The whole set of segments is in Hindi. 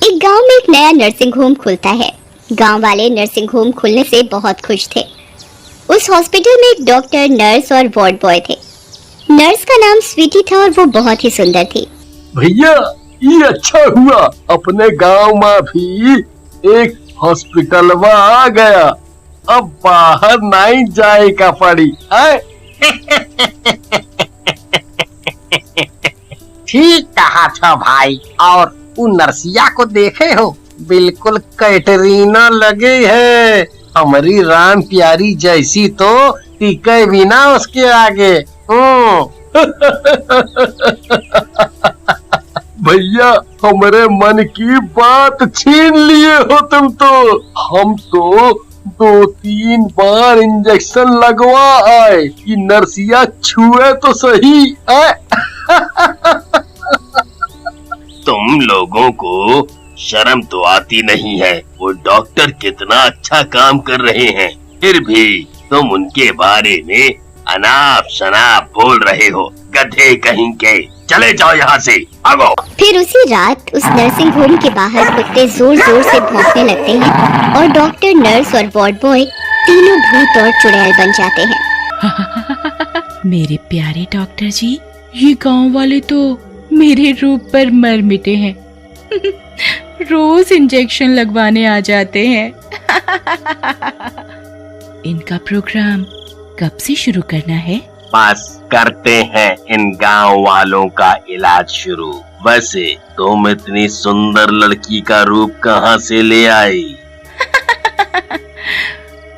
एक गांव में एक नया नर्सिंग होम खुलता है। गांव वाले नर्सिंग होम खुलने से बहुत खुश थे। उस हॉस्पिटल में एक डॉक्टर, नर्स और वार्ड बॉय थे। नर्स का नाम स्वीटी था और वो बहुत ही सुंदर थी। भैया, ये अच्छा हुआ, अपने गांव में भी एक हॉस्पिटलवा आ गया। अब बाहर नहीं जाए का पड़ी। ठीक कहा था भाई। और वो नरसिया को देखे हो, बिल्कुल कैटरीना लगे है। हमारी राम प्यारी जैसी तो टिके भी ना उसके आगे। भैया, हमारे मन की बात छीन लिए हो तुम तो। हम तो 2-3 बार इंजेक्शन लगवा आए कि नरसिया छुए तो सही। तुम लोगों को शर्म तो आती नहीं है। वो डॉक्टर कितना अच्छा काम कर रहे हैं, फिर भी तुम उनके बारे में अनाप शनाप बोल रहे हो। गधे कहीं के, चले जाओ यहाँ से, भागो। फिर उसी रात उस नर्सिंग होम के बाहर कुत्ते जोर जोर से भौंकने लगते हैं और डॉक्टर, नर्स और वार्ड बॉय तीनों भूत और चुड़ैल बन जाते हैं। मेरे प्यारे डॉक्टर जी, ये गांव वाले तो मेरे रूप पर मर मिटे हैं। रोज इंजेक्शन लगवाने आ जाते हैं। इनका प्रोग्राम कब से शुरू करना है? बस करते हैं इन गांव वालों का इलाज शुरू। वैसे तुम इतनी सुंदर लड़की का रूप कहाँ से ले आई?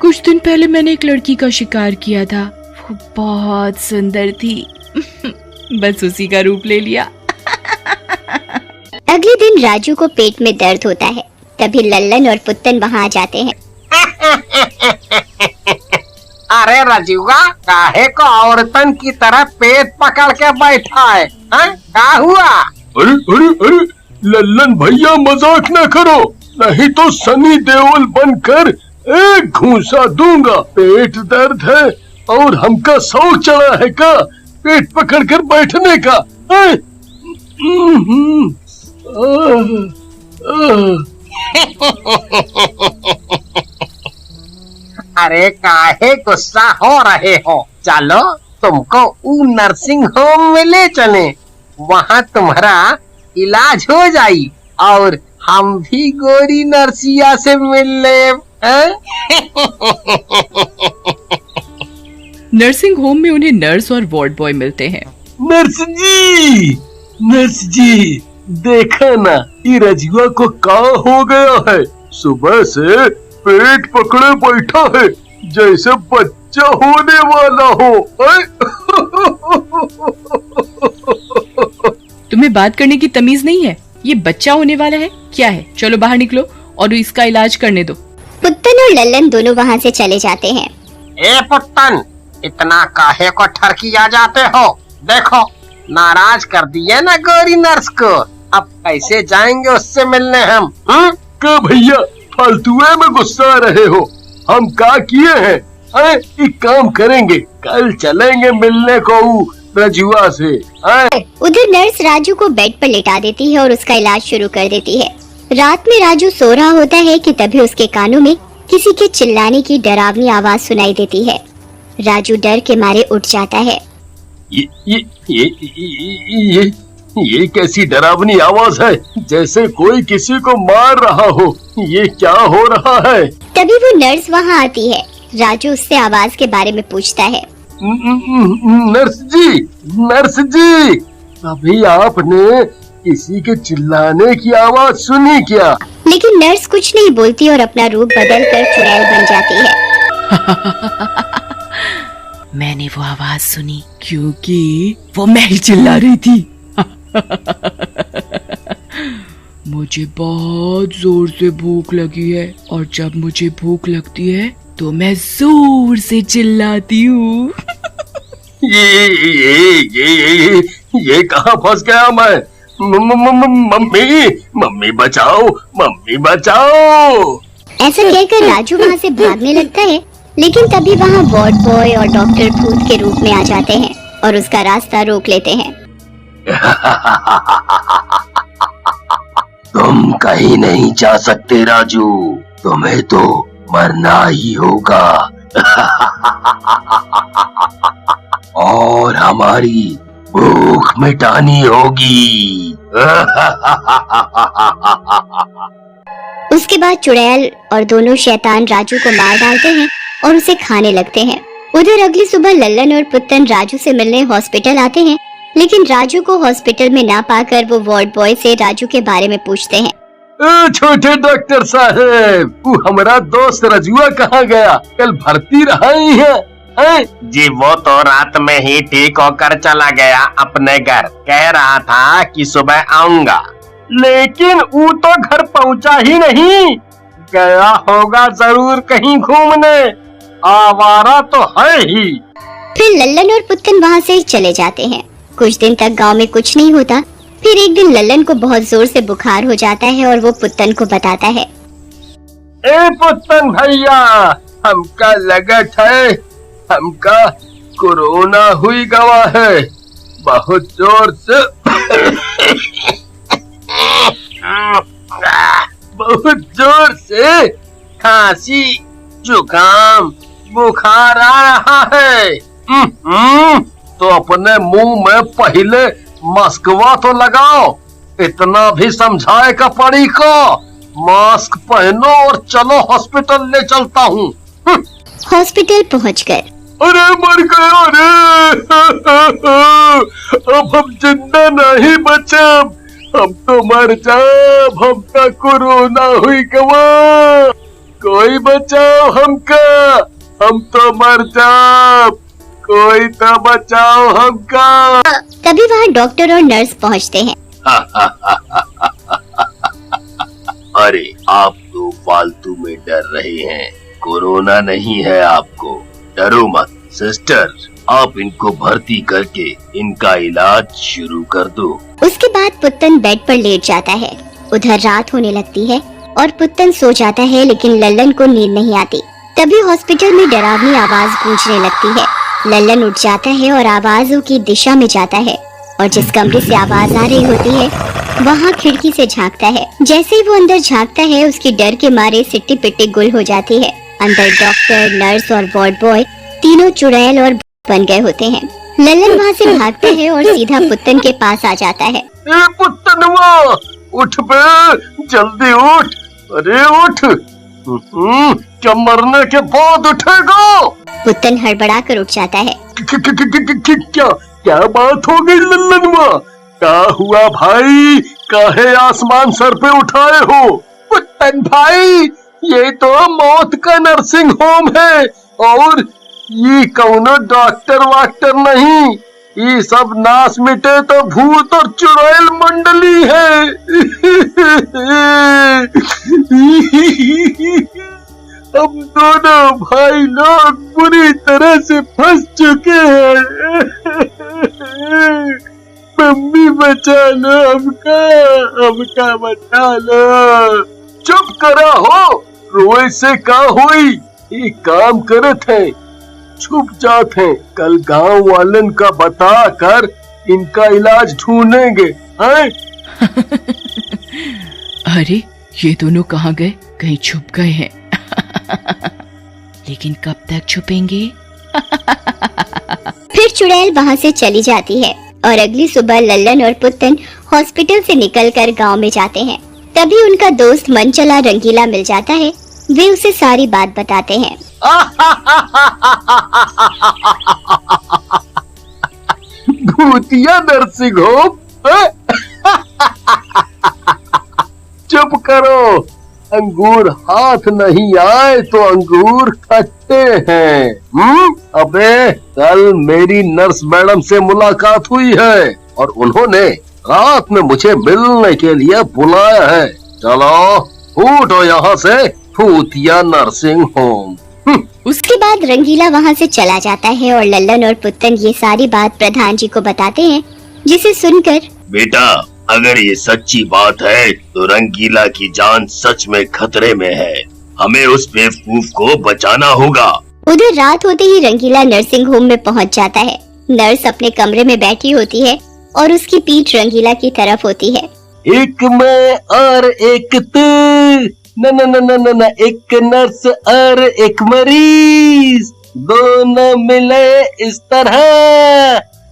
कुछ दिन पहले मैंने एक लड़की का शिकार किया था। वो बहुत सुंदर थी। बस उसी का रूप ले लिया। अगले दिन राजू को पेट में दर्द होता है। तभी लल्लन और पुत्तन वहाँ आ जाते हैं। अरे राजूगा, काहे को औरतन की तरह पेट पकड़ के बैठा है? क्या हुआ? अरे अरे अरे, लल्लन भैया मजाक न करो, नहीं तो सनी देओल बनकर एक घूंसा दूंगा। पेट दर्द है और हमका शौक चढ़ा है का पेट पकड़ कर बैठने का? अरे काहे गुस्सा हो रहे हो? चलो तुमको ऊ नर्सिंग होम में ले चले, वहाँ तुम्हारा इलाज हो जाई और हम भी गोरी नर्सिया से मिल ले। नर्सिंग होम में उन्हें नर्स और वार्ड बॉय मिलते हैं। नर्स जी, देखा ना, ये रजुआ को क्या हो गया है? सुबह से पेट पकड़े बैठा है जैसे बच्चा होने वाला हो। तुम्हें बात करने की तमीज नहीं है? ये बच्चा होने वाला है क्या है? चलो बाहर निकलो और इसका इलाज करने दो। पुत्तन और लल्लन दोनों वहाँ से चले जाते हैं। ए पुत्तन, इतना काहे को ठरकिया जाते हो? देखो, नाराज कर दिए ना गोरी नर्स को। अब कैसे जाएंगे उससे मिलने हम? क्या भैया, फालतुए में गुस्सा रहे हो? हम क्या किए हैं? एक काम करेंगे, कल चलेंगे मिलने को रजुआ से। उधर नर्स राजू को बेड पर लेटा देती है और उसका इलाज शुरू कर देती है। रात में राजू सो रहा होता है कि तभी उसके कानों में किसी के चिल्लाने की डरावनी आवाज सुनाई देती है। राजू डर के मारे उठ जाता है। ये कैसी डरावनी आवाज है? जैसे कोई किसी को मार रहा हो। ये क्या हो रहा है? तभी वो नर्स वहाँ आती है। राजू उससे आवाज के बारे में पूछता है। नर्स जी, अभी आपने किसी के चिल्लाने की आवाज सुनी क्या? लेकिन नर्स कुछ नहीं बोलती और अपना रूप बदल कर चुड़ैल बन जाती है। मैंने वो आवाज सुनी क्योंकि वो मैं ही चिल्ला रही थी। मुझे बहुत जोर से भूख लगी है और जब मुझे भूख लगती है तो मैं जोर से चिल्लाती हूँ। ये कहाँ फंस गया मैं? मम्मी बचाओ, मम्मी बचाओ। ऐसा कहकर राजू वहाँ से भागने लगता है, लेकिन तभी वहाँ वार्ड बॉय और डॉक्टर भूत के रूप में आ जाते हैं और उसका रास्ता रोक लेते हैं। तुम तुम कहीं नहीं जा सकते राजू, तुम्हें तो मरना ही होगा। और हमारी भूख मिटानी होगी। उसके बाद चुड़ैल और दोनों शैतान राजू को मार डालते हैं और उसे खाने लगते हैं। उधर अगली सुबह लल्लन और पुत्तन राजू से मिलने हॉस्पिटल आते हैं, लेकिन राजू को हॉस्पिटल में ना पाकर वो वार्ड बॉय से राजू के बारे में पूछते हैं। छोटे डॉक्टर साहब, वो हमारा दोस्त रजुआ कहाँ गया? कल भर्ती रहा ही है? जी वो तो रात में ही ठीक होकर चला गया अपने घर। कह रहा था कि सुबह आऊंगा, लेकिन वो तो घर पहुंचा ही नहीं। गया होगा जरूर कहीं घूमने, आवारा तो है ही। फिर लल्लन और पुत्तन वहाँ से चले जाते हैं। कुछ दिन तक गांव में कुछ नहीं होता। फिर एक दिन लल्लन को बहुत जोर से बुखार हो जाता है और वो पुत्तन को बताता है। ए पुत्तन भैया, हमका लगत है हमका कोरोना हुई गवा है। बहुत जोर से बहुत जोर से खांसी, जुकाम, बुखार आ रहा है। तो अपने मुंह में पहले मास्कवा तो लगाओ। इतना भी समझाए का पड़ी को। मास्क पहनो और चलो हॉस्पिटल ले चलता हूँ। हॉस्पिटल पहुंचकर अरे मर गया रे। अब हम जिंदा नहीं बचे, हम तो मर जाब। हमका कोरोना हुई गवा, कोई बचाओ हमका, हम तो मर जाब। कोई तो बचाओ हमका। तभी वहाँ डॉक्टर और नर्स पहुँचते हैं। अरे आप तो फालतू में डर रहे हैं, कोरोना नहीं है आपको, डरो मत। सिस्टर, आप इनको भर्ती करके इनका इलाज शुरू कर दो। उसके बाद पुत्तन बेड पर लेट जाता है। उधर रात होने लगती है और पुत्तन सो जाता है, लेकिन लल्लन को नींद नहीं आती। तभी हॉस्पिटल में डरावनी आवाज गूंजने लगती है। लल्लन उठ जाता है और आवाजों की दिशा में जाता है और जिस कमरे से आवाज आ रही होती है वहाँ खिड़की से झांकता है। जैसे ही वो अंदर झांकता है, उसकी डर के मारे सिट्टी पिट्टी गुल हो जाती है। अंदर डॉक्टर, नर्स और वार्ड बॉय तीनों चुड़ैल और बन गए होते हैं। लल्लन वहाँ से भागता है और सीधा पुत्तन के पास आ जाता है। ए पुत्तनवा, उठ बे, जल्दी उठ। अरे उठ। क्या मरने के बाद उठेगा? पुत्तन हड़बड़ा कर उठ जाता है। क्या क्या बात हो गई लल्लनवा? क्या हुआ भाई? काहे आसमान सर पे उठाए हो? पुत्तन भाई, ये तो मौत का नर्सिंग होम है और ये कौनो डॉक्टर वाक्टर नहीं। ये सब नाश मिटे तो भूत और चुड़ैल मंडली है। हम दोनों भाई लोग बुरी तरह से फंस चुके हैं। मम्मी बचा लो हमका, हमका बचा लो। चुप करा हो, रोए से का हुई? एक काम करत है, छुप जाते हैं। कल गांव वालन का बता कर इनका इलाज ढूंढेंगे। अरे ये दोनों कहाँ गए? कहीं छुप गए हैं। लेकिन कब तक छुपेंगे? फिर चुड़ैल वहाँ से चली जाती है और अगली सुबह लल्लन और पुत्तन हॉस्पिटल से निकलकर गांव में जाते हैं। तभी उनका दोस्त मनचला रंगीला मिल जाता है। वे उसे सारी बात बताते हैं। भूतिया नर्सिंग होम? चुप करो, अंगूर हाथ नहीं आए तो अंगूर खट्टे हैं। अबे कल मेरी नर्स मैडम से मुलाकात हुई है और उन्होंने रात में मुझे मिलने के लिए बुलाया है। चलो उठो यहाँ से, भूतिया नर्सिंग होम। उसके बाद रंगीला वहाँ से चला जाता है और लल्लन और पुत्तन ये सारी बात प्रधान जी को बताते हैं, जिसे सुनकर बेटा, अगर ये सच्ची बात है तो रंगीला की जान सच में खतरे में है। हमें उस बेवकूफ को बचाना होगा। उधर रात होते ही रंगीला नर्सिंग होम में पहुँच जाता है। नर्स अपने कमरे में बैठी होती है और उसकी पीठ रंगीला की तरफ होती है। एक मैं और एक तू, न न न न न न, एक नर्स और एक मरीज, दोनों मिले इस तरह,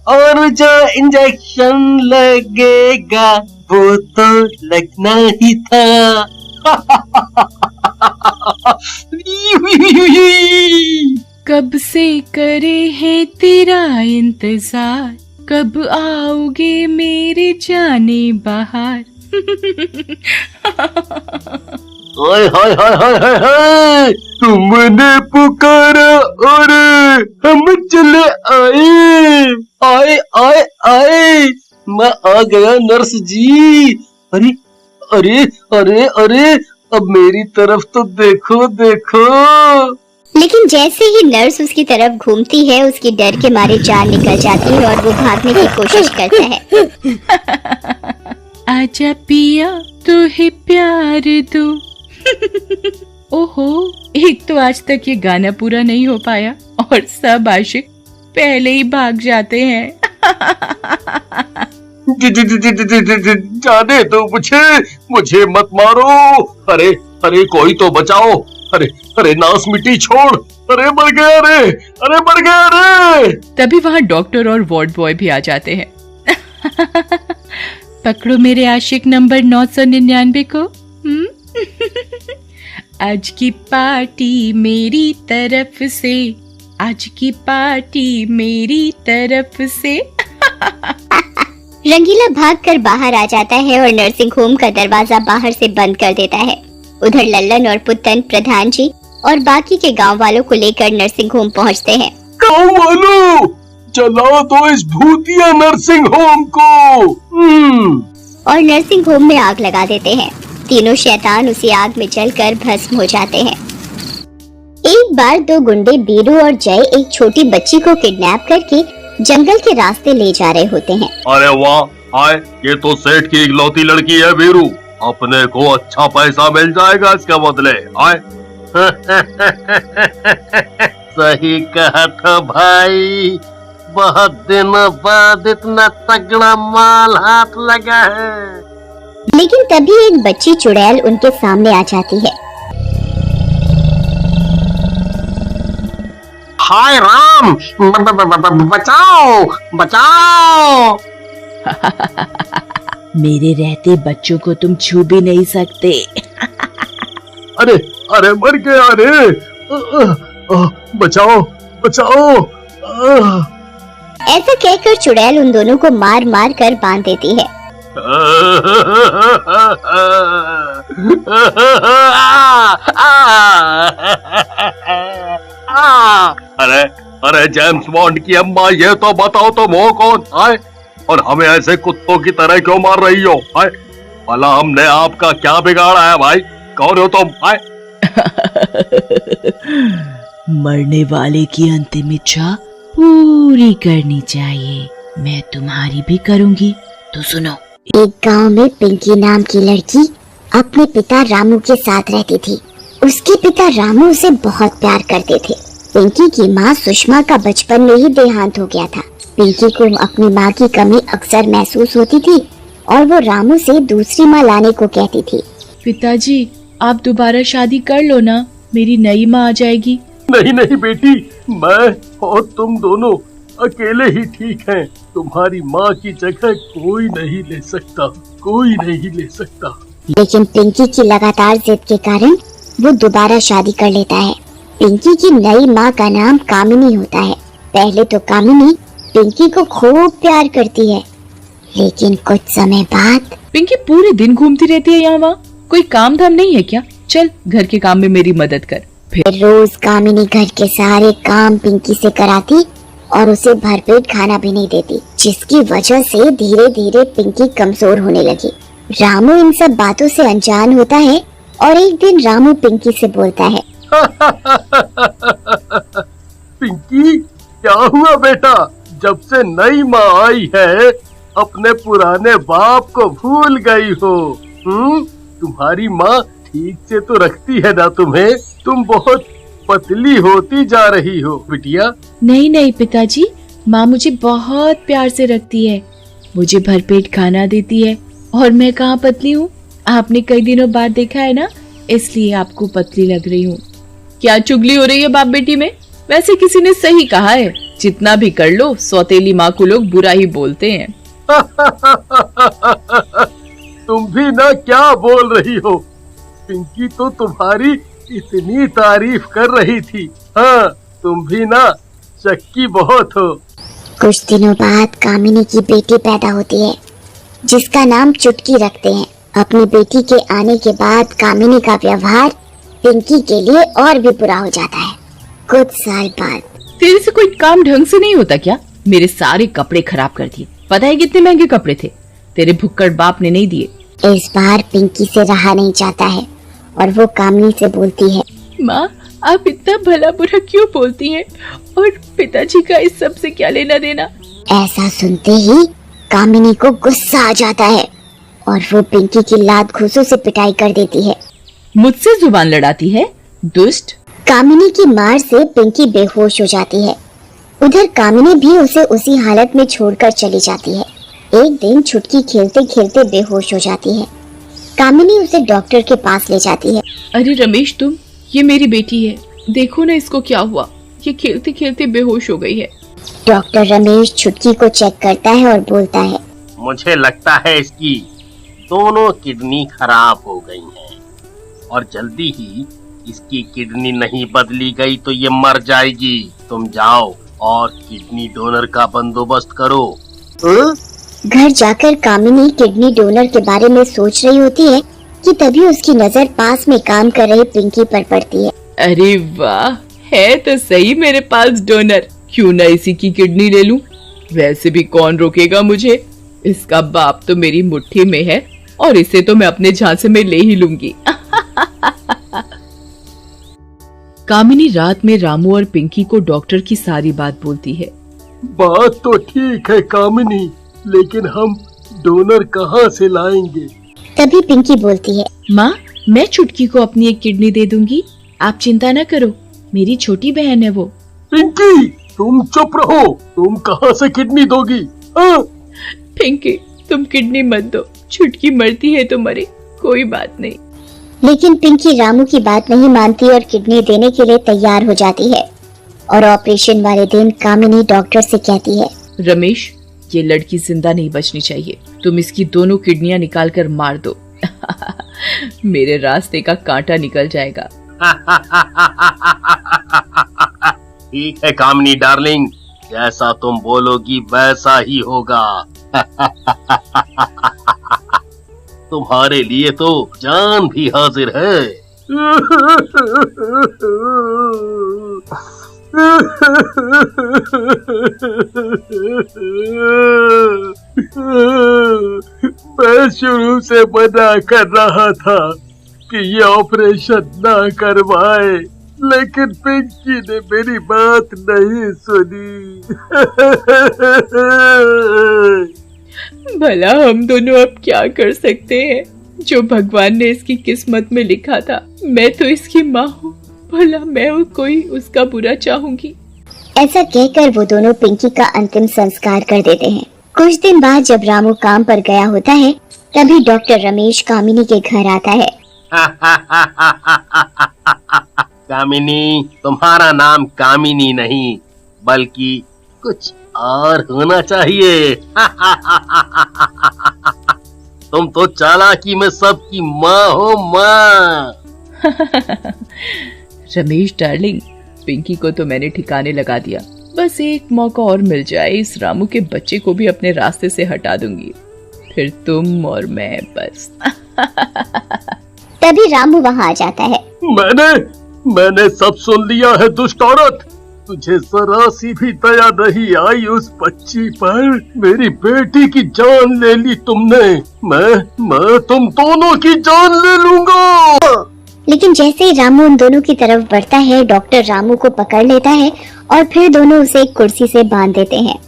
और जो इंजेक्शन लगेगा वो तो लगना ही था। कब से करे है तेरा इंतजार, कब आओगे मेरे जाने बाहर। हाय हाय हाय हाय हाय हाय, तुमने पुकारा और हम चले आए, आए आए आए, मैं आ गया नर्स जी। अरे अरे अरे अरे, अब मेरी तरफ तो देखो देखो। लेकिन जैसे ही नर्स उसकी तरफ घूमती है, उसकी डर के मारे जान निकल जाती है और वो भागने की कोशिश करता है। आजा पिया तू है प्यार दो। ओहो, एक तो आज तक ये गाना पूरा नहीं हो पाया और सब आशिक पहले ही भाग जाते हैं। जाने दो मुझे मत मारो। अरे अरे कोई तो बचाओ। अरे अरे नास मिट्टी छोड़। अरे मर गया रे, अरे मर गया रे। तभी वहाँ डॉक्टर और वार्ड बॉय भी आ जाते हैं। पकड़ो मेरे आशिक नंबर 999 को। आज की पार्टी मेरी तरफ से, आज की पार्टी मेरी तरफ से। रंगीला भागकर बाहर आ जाता है और नर्सिंग होम का दरवाजा बाहर से बंद कर देता है। उधर लल्लन और पुत्तन, प्रधान जी और बाकी के गांव वालों को लेकर नर्सिंग होम पहुंचते हैं। गाँव वालों, चलाओ तो इस भूतिया नर्सिंग होम को। और नर्सिंग होम में आग लगा देते हैं। तीनों शैतान उसी आग में जलकर भस्म हो जाते हैं। एक बार दो गुंडे बीरू और जय एक छोटी बच्ची को किडनैप करके जंगल के रास्ते ले जा रहे होते हैं। अरे वाह, हाय, ये तो सेठ की इकलौती लड़की है वीरू, अपने को अच्छा पैसा मिल जाएगा इसके बदले। हाय। सही कहा था भाई, बहुत दिनों बाद इतना तगड़ा माल हाथ लगा है। लेकिन तभी एक बच्ची चुड़ैल उनके सामने आ जाती है। हाय राम, बचाओ बचाओ। मेरे रहते बच्चों को तुम छू भी नहीं सकते। अरे अरे मर गया रे, बचाओ बचाओ। ऐसा कहकर चुड़ैल उन दोनों को मार मार कर बांध देती है। अरे अरे जेम्स बॉन्ड की अम्मा, ये तो बताओ तुम हो कौन? आए, और हमें ऐसे कुत्तों की तरह क्यों मार रही हो? आए, भला हमने आपका क्या बिगाड़ा है भाई? कौन हो तुम? आए। मरने वाले की अंतिम इच्छा पूरी करनी चाहिए, मैं तुम्हारी भी करूंगी, तो सुनो। एक गांव में पिंकी नाम की लड़की अपने पिता रामू के साथ रहती थी। उसके पिता रामू उसे बहुत प्यार करते थे। पिंकी की माँ सुषमा का बचपन में ही देहांत हो गया था। पिंकी को अपनी माँ की कमी अक्सर महसूस होती थी और वो रामू से दूसरी माँ लाने को कहती थी। पिताजी, आप दोबारा शादी कर लो ना, मेरी नई माँ आ जाएगी। नहीं नहीं बेटी, मैं और तुम दोनों अकेले ही ठीक हैं। तुम्हारी माँ की जगह कोई नहीं ले सकता, कोई नहीं ले सकता। लेकिन पिंकी की लगातार जिद के कारण वो दोबारा शादी कर लेता है। पिंकी की नई माँ का नाम कामिनी होता है। पहले तो कामिनी पिंकी को खूब प्यार करती है, लेकिन कुछ समय बाद पिंकी पूरे दिन घूमती रहती है यहाँ वहाँ, कोई काम धाम नहीं है क्या? चल घर के काम में मेरी मदद कर। फिर रोज कामिनी घर के सारे काम पिंकी से कराती और उसे भरपेट खाना भी नहीं देती, जिसकी वजह से धीरे धीरे पिंकी कमजोर होने लगी। रामू इन सब बातों से अनजान होता है और एक दिन रामू पिंकी से बोलता है। पिंकी, क्या हुआ बेटा? जब से नई माँ आई है अपने पुराने बाप को भूल गई हो? तुम्हारी माँ ठीक से तो रखती है ना तुम्हें? तुम बहुत पतली होती जा रही हो बिटिया। नहीं नहीं पिताजी, माँ मुझे बहुत प्यार से रखती है, मुझे भरपेट खाना देती है और मैं कहाँ पतली हूँ? आपने कई दिनों बाद देखा है ना, इसलिए आपको पतली लग रही हूँ। क्या चुगली हो रही है बाप बेटी में? वैसे किसी ने सही कहा है, जितना भी कर लो सौतेली माँ को लोग बुरा ही बोलते हैं। तुम भी ना क्या बोल रही हो? पिंकी तो तुम्हारी इतनी तारीफ कर रही थी। हाँ, तुम भी ना शक्की बहुत हो। कुछ दिनों बाद कामिनी की बेटी पैदा होती है, जिसका नाम चुटकी रखते हैं। अपनी बेटी के आने के बाद कामिनी का व्यवहार पिंकी के लिए और भी बुरा हो जाता है। कुछ साल बाद तेरे से कोई काम ढंग से नहीं होता क्या? मेरे सारे कपड़े खराब कर दिए। पता है कितने महंगे कपड़े थे? तेरे भुक्कड़ बाप ने नहीं दिए। इस बार पिंकी से रहा नहीं जाता है और वो कामिनी से बोलती है, माँ, आप इतना भला बुरा क्यों बोलती हैं? और पिताजी का इस सब से क्या लेना देना? ऐसा सुनते ही कामिनी को गुस्सा आ जाता है और वो पिंकी की लात घूंसों से पिटाई कर देती है। मुझसे जुबान लड़ाती है, दुष्ट। कामिनी की मार से पिंकी बेहोश हो जाती है। उधर कामिनी भी उसे उसी हालत में छोड़कर चली जाती है। एक दिन छुटकी खेलते खेलते बेहोश हो जाती है। कामिनी उसे डॉक्टर के पास ले जाती है। अरे रमेश, तुम, ये मेरी बेटी है, देखो ना इसको क्या हुआ, ये खेलते खेलते बेहोश हो गई है। डॉक्टर रमेश छुटकी को चेक करता है और बोलता है, मुझे लगता है इसकी दोनों किडनी खराब हो गई हैं और जल्दी ही इसकी किडनी नहीं बदली गई तो ये मर जाएगी। तुम जाओ और किडनी डोनर का बंदोबस्त करो। घर जाकर कामिनी किडनी डोनर के बारे में सोच रही होती है कि तभी उसकी नजर पास में काम कर रही पिंकी पर पड़ती है। अरे वाह, है तो सही मेरे पास डोनर, क्यों ना इसी की किडनी ले लूं? वैसे भी कौन रोकेगा मुझे? इसका बाप तो मेरी मुट्ठी में है और इसे तो मैं अपने झांसे में ले ही लूंगी। कामिनी रात में रामू और पिंकी को डॉक्टर की सारी बात बोलती है। बात तो ठीक है कामिनी, लेकिन हम डोनर कहाँ से लाएंगे? तभी पिंकी बोलती है, माँ, मैं छुटकी को अपनी एक किडनी दे दूंगी, आप चिंता न करो, मेरी छोटी बहन है वो। पिंकी, तुम चुप रहो, तुम कहाँ से किडनी दोगी? हाँ? पिंकी, तुम किडनी मत दो, छुटकी मरती है तो मरे, कोई बात नहीं। लेकिन पिंकी रामू की बात नहीं मानती और किडनी देने के लिए तैयार हो जाती है। और ऑपरेशन वाले दिन कामिनी डॉक्टर से कहती है, रमेश, ये लड़की जिंदा नहीं बचनी चाहिए, तुम इसकी दोनों किडनियां निकाल कर मार दो। मेरे रास्ते का कांटा निकल जाएगा। ठीक है कामिनी डार्लिंग, जैसा तुम बोलोगी वैसा ही होगा। तुम्हारे लिए तो जान भी हाजिर है। मैं शुरू से मना कर रहा था कि ये ऑपरेशन ना करवाए, लेकिन पिंकी ने मेरी बात नहीं सुनी। भला हम दोनों अब क्या कर सकते हैं? जो भगवान ने इसकी किस्मत में लिखा था। मैं तो इसकी माँ हूँ, भला मैं कोई उसका बुरा चाहूंगी? ऐसा कहकर वो दोनों पिंकी का अंतिम संस्कार कर देते हैं। कुछ दिन बाद जब रामू काम पर गया होता है, तभी डॉक्टर रमेश कामिनी के घर आता है। कामिनी, तुम्हारा नाम कामिनी नहीं बल्कि कुछ और होना चाहिए। तुम तो चालाकी में सबकी माँ हो, माँ। रमेश डार्लिंग, पिंकी को तो मैंने ठिकाने लगा दिया, बस एक मौका और मिल जाए, इस रामू के बच्चे को भी अपने रास्ते से हटा दूंगी, फिर तुम और मैं बस। तभी रामू वहाँ आ जाता है। मैंने सब सुन लिया है दुष्ट औरत, तुझे जरा सी भी दया नहीं आई उस बच्ची पर। मेरी बेटी की जान ले ली तुमने, मैं तुम दोनों की जान ले लूंगा। लेकिन जैसे ही रामू उन दोनों की तरफ बढ़ता है, डॉक्टर रामू को पकड़ लेता है और फिर दोनों उसे एक कुर्सी से बांध देते हैं।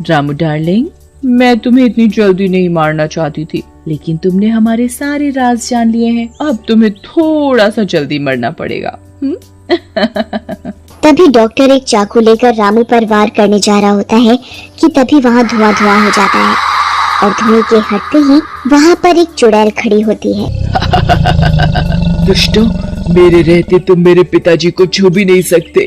रामू डार्लिंग, मैं तुम्हें इतनी जल्दी नहीं मारना चाहती थी, लेकिन तुमने हमारे सारे राज जान लिए हैं, अब तुम्हें थोड़ा सा जल्दी मरना पड़ेगा। तभी डॉक्टर एक चाकू लेकर रामू पर वार करने जा रहा होता है कि तभी वहाँ धुआं धुआं हो जाता है और धुएं के हटते ही वहाँ पर एक चुड़ैल खड़ी होती है। दुष्टों, मेरे रहते तुम मेरे पिताजी को छू भी नहीं सकते।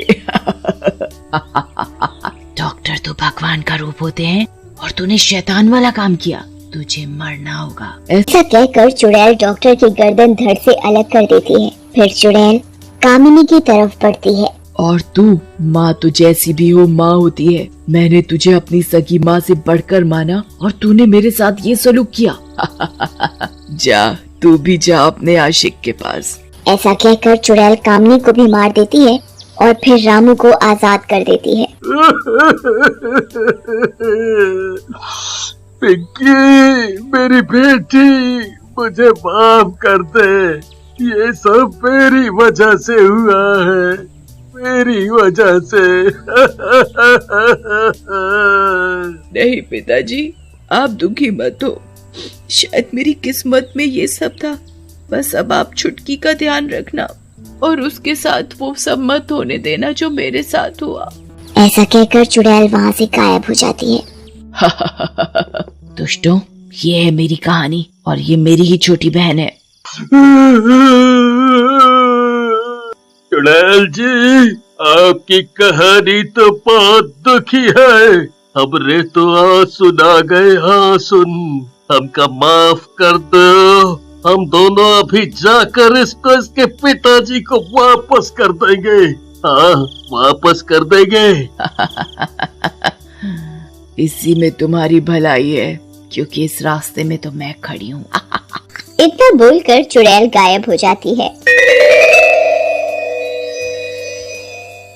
डॉक्टर तो भगवान का रूप होते हैं और तूने शैतान वाला काम किया, तुझे मरना होगा। ऐसा कहकर चुड़ैल डॉक्टर की गर्दन धड़ से अलग कर देती है। फिर चुड़ैल कामिनी की तरफ बढ़ती है। और तू माँ तो जैसी भी हो माँ होती है। मैंने तुझे अपनी सगी माँ से बढ़कर माना और तूने मेरे साथ ये सलूक किया। जा, तू भी जा अपने आशिक के पास। ऐसा कहकर चुड़ैल कामिनी को भी मार देती है और फिर रामू को आजाद कर देती है। पिंकी, मेरी बेटी, मुझे माफ कर दे। ये सब मेरी वजह से हुआ है, मेरी वजह से। नहीं पिताजी, आप दुखी मत हो। शायद मेरी किस्मत में ये सब था। बस अब आप छुटकी का ध्यान रखना और उसके साथ वो सब मत होने देना जो मेरे साथ हुआ। ऐसा कहकर चुड़ैल वहाँ से गायब हो जाती है। दुष्टों, ये है मेरी कहानी और ये मेरी ही छोटी बहन है। चुड़ैल जी, आपकी कहानी तो बहुत दुखी है। हमरे तो आंसू आ गए, आंसू। हमका माफ कर दो। हम दोनों अभी जाकर इसको इसके पिताजी को वापस कर देंगे। हाँ, वापस कर देंगे। इसी में तुम्हारी भलाई है, क्योंकि इस रास्ते में तो मैं खड़ी हूँ। इतना बोलकर चुड़ैल गायब हो जाती है।